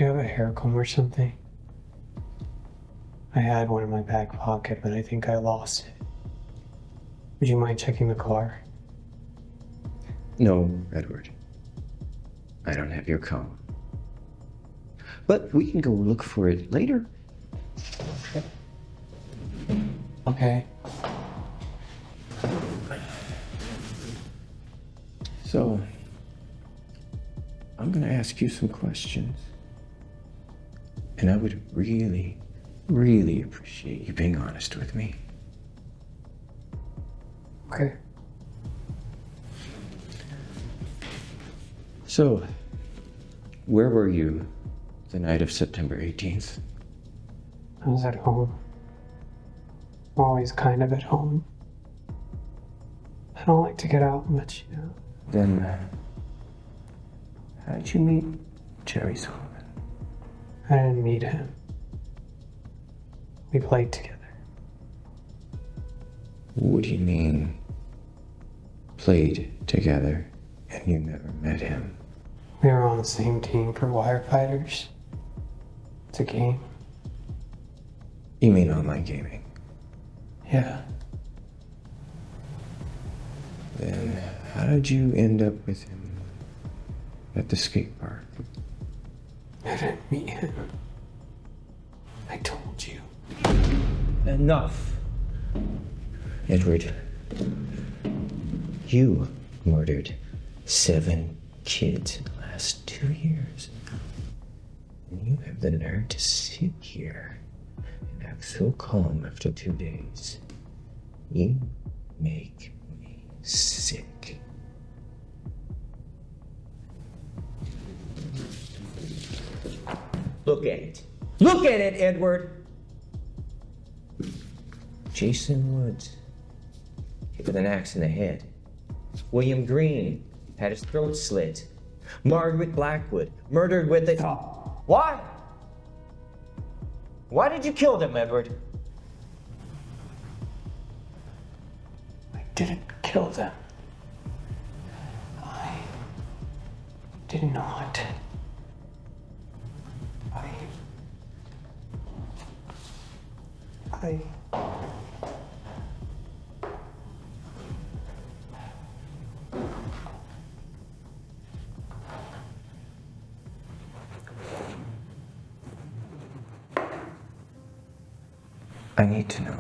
you have a hair comb or something? I had one in my back pocket, but I think I lost it. Would you mind checking the car? No, Edward. I don't have your comb. But we can go look for it later. Okay. So, I'm gonna ask you some questions. And I would really, really appreciate you being honest with me. Okay. So, where were you the night of September 18th? I was at home. I'm always kind of at home. I don't like to get out much, you know. Then, how did you meet Jerry Sullivan? I didn't meet him. We played together. What do you mean, played together and you never met him? We were on the same team for Wire Fighters. It's a game. You mean online gaming? Yeah. Then how did you end up with him at the skate park? I didn't meet him. I told you. Enough. Edward, you murdered 7 kids in the last 2 years. And you have the nerve to sit here and act so calm after 2 days. You make me sick. Look at it. Look at it, Edward! Jason Woods, hit with an axe in the head. William Green had his throat slit. Margaret Blackwood, murdered with a... Stop. Why? Why did you kill them, Edward? I didn't kill them. I did not. I need to know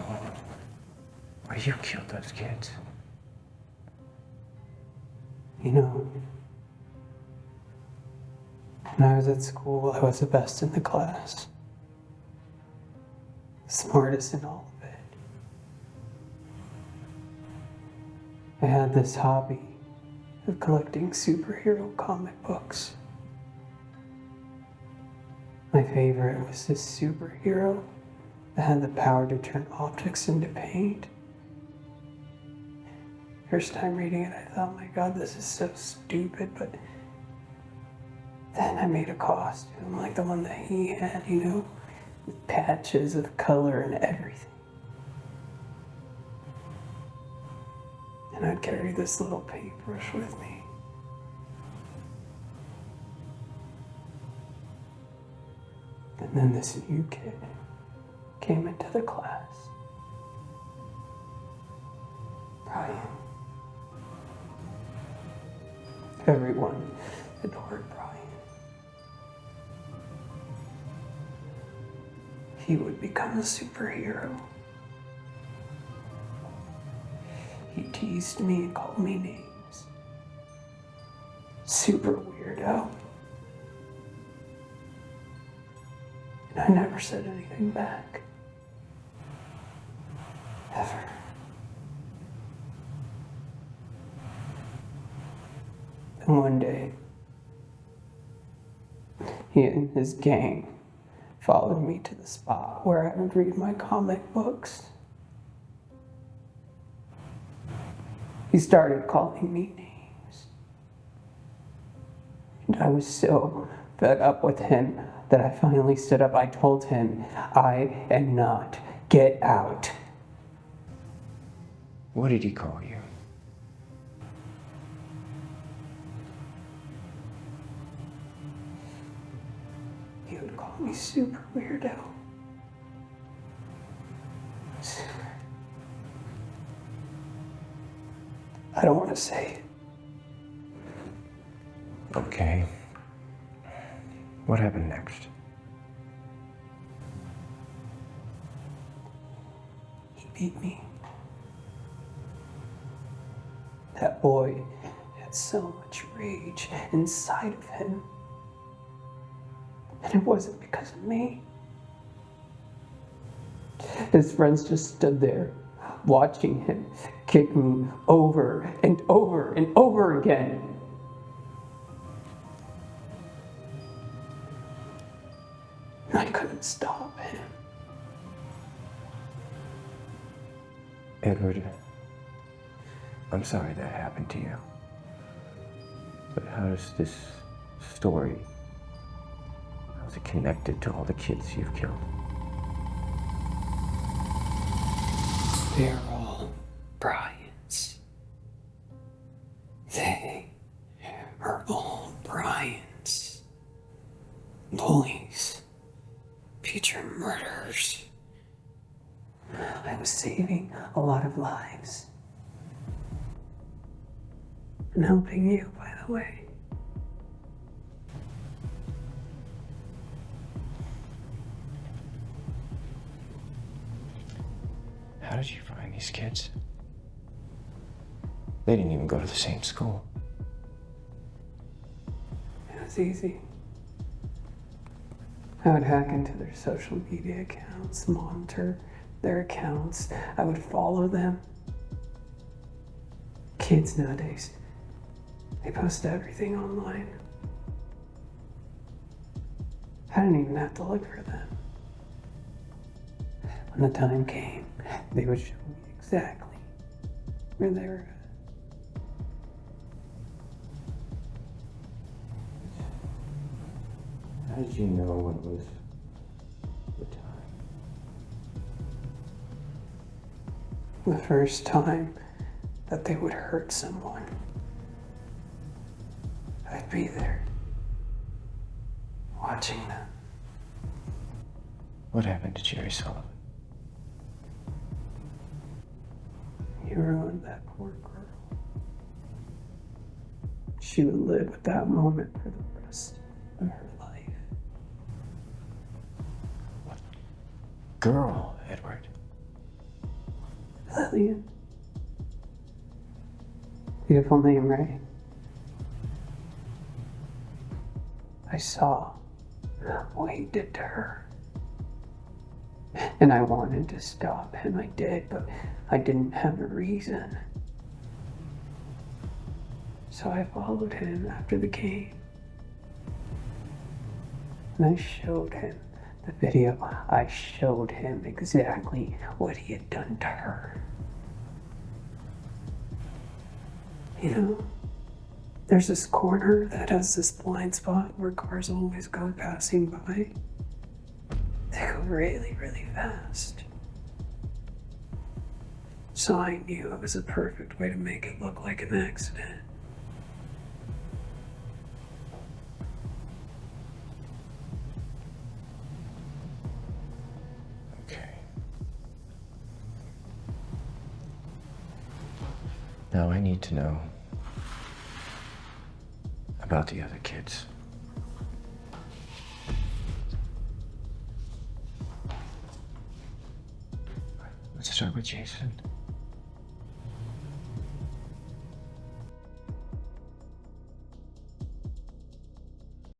why you killed those kids. You know, when I was at school, I was the best in the class. The smartest in all of it. I had this hobby of collecting superhero comic books. My favorite was this superhero that had the power to turn objects into paint. First time reading it, I thought, my God, this is so stupid, but then I made a costume like the one that he had, you know, with patches of color and everything. And I'd carry this little paintbrush with me. And then this new kid came into the class. Brian. Everyone adored Brian. He would become a superhero. He teased me and called me names. Super weirdo. And I never said anything back. Ever. And one day, he and his gang followed me to the spot where I would read my comic books. He started calling me names. And I was so fed up with him that I finally stood up. I told him, I am not. Get out. What did he call you? He He's super weirdo. Super. I don't want to say it. Okay. What happened next? He beat me. That boy had so much rage inside of him. And it wasn't because of me. His friends just stood there, watching him kick me over and over and over again. And I couldn't stop him. Edward, I'm sorry that happened to you. But how does this story, how's it connected to all the kids you've killed? They're all Bryans. They are all Bryans. Bullies. Future murderers. I was saving a lot of lives. And helping you, by the way. How did you find these kids? They didn't even go to the same school. It was easy. I would hack into their social media accounts, monitor their accounts. I would follow them. Kids nowadays, they post everything online. I didn't even have to look for them. When the time came, they would show me exactly where they were at. How did you know when it was the time? The first time that they would hurt someone, I'd be there, watching them. What happened to Jerry Sullivan? You ruined that poor girl. She would live with that moment for the rest of her life. What girl, Edward? Lillian. Beautiful name, right? I saw what he did to her. And I wanted to stop him. I did, but I didn't have a reason. So I followed him after the game. And I showed him the video. I showed him exactly what he had done to her. You know, there's this corner that has this blind spot where cars always go passing by. They go really, really fast. So I knew it was a perfect way to make it look like an accident. Okay. Now I need to know about the other kids. Let's start with Jason.